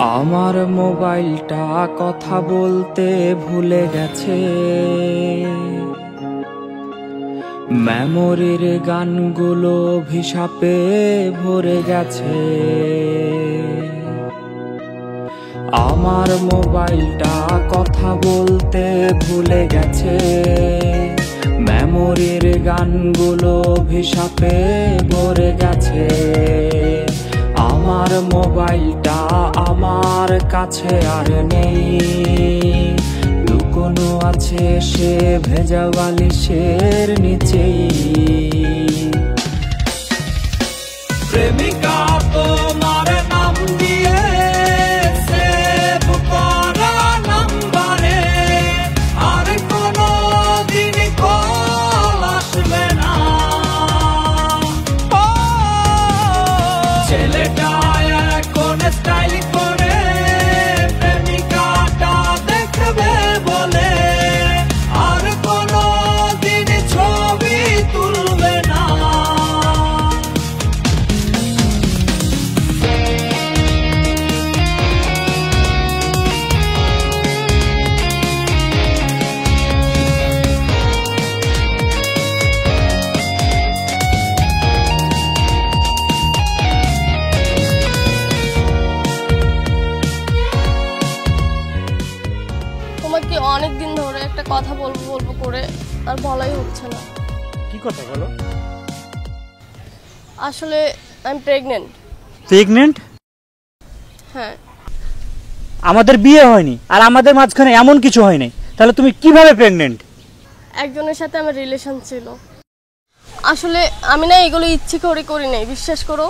আমার মোবাইলটা কথা বলতে ভুলে গেছে, মেমোরির গানগুলো অভিশাপে ভরে গেছে। আমার মোবাইলটা কথা বলতে ভুলে গেছে, মেমোরির গানগুলো অভিশাপে ভরে গেছে। আমার মোবাইলটা আমার কাছে আর নেই, লুকোনো আছে সে ভেজা বালিশের নিচেই। প্রেমিকা তোমার নাম দিয়ে সেভ করা নাম্বারে আর কোনো দিন কল আসবে না। ছেলেটা এখন স্টাইল করে প্রেমিকাটা দেখবে বলে আর কোনো দিন ছবি তুলবে না। তোমাকে অনেকদিন ধরে একটা কথা বলবো বলবো করে আর বলাই হচ্ছে না। কি কথা বলো? আসলে আমি প্রেগনেন্ট। প্রেগনেন্ট? হ্যাঁ। আমাদের বিয়ে হয়নি আর আমাদের মাঝখানে এমন কিছু হয় নাই, তাহলে তুমি কিভাবে প্রেগনেন্ট? একজনের সাথে আমার রিলেশন ছিল। আসলে আমি না এগুলো ইচ্ছে করে করি নাই, বিশ্বাস করো।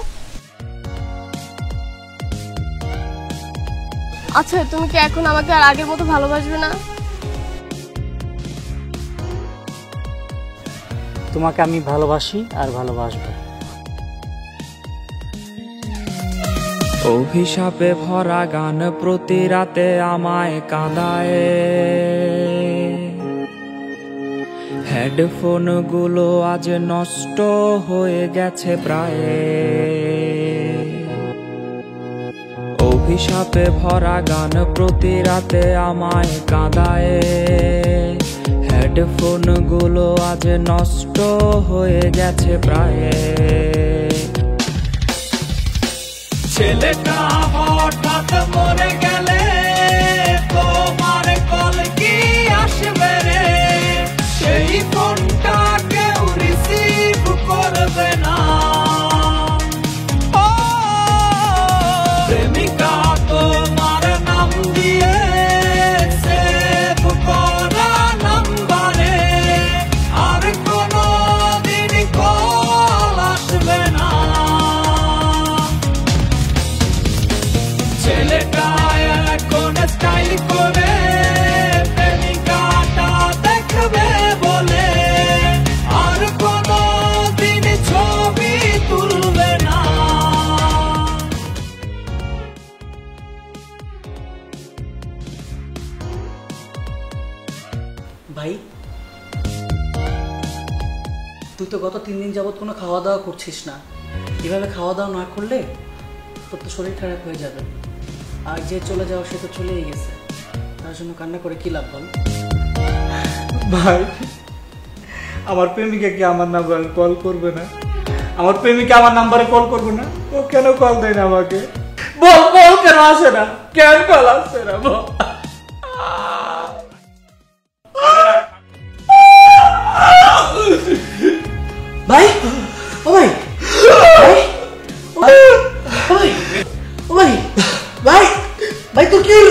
আচ্ছা তুমি কি এখন আমাকে আর আগের মতো ভালোবাসবে না? তোমাকে আমি ভালোবাসি আর ভালোবাসবো। অভিশাপে ভরা গান প্রতি রাতে আমায় কাঁদায়, হেডফোন গুলো আজ নষ্ট হয়ে গেছে প্রায়। অভিশাপে ভরা গান প্রতি রাতে আমায় কাঁদায়, হেডফোন গুলো আজ নষ্ট হয়ে গেছে প্রায়। ছেলেটা হঠাৎ মরে গেলে তোমার কল কি আসবে রে? সেই ফোনটা কেউ রিসিভ করবে না। প্রেমিকা তোমার নাম দিয়ে সেভ করা নাম্বারে আর কোনো দিন কল আসবে না। ছেলেটা এখন স্টাইল করে প্রেমিকাটা দেখবে বলে আর কোনো দিন ছবি তুলবে না। ভাই তুই তো গত 3 দিন যাবত কোনো খাওয়া দাওয়া করছিস না। এভাবে খাওয়া দাওয়া না করলে তোর তো শরীর খারাপ হয়ে যাবে। আর যে চলে যাওয়া সে তো চলেই গেছে, তার জন্য কান্না করে কি লাভ বল? ভাই আমার প্রেমিকা কি আমার নাম্বারে কল করবে না? আমার প্রেমিকা আমার নাম্বারে কল করবে না? ও কেন কল দেয় না আমাকে? বল বল কেন আসে না? কেন কল আসছে না বল? ভাই ও ভাই ভাই ও ভাই ও ভাই ভাই ভাই তোর কি হলো?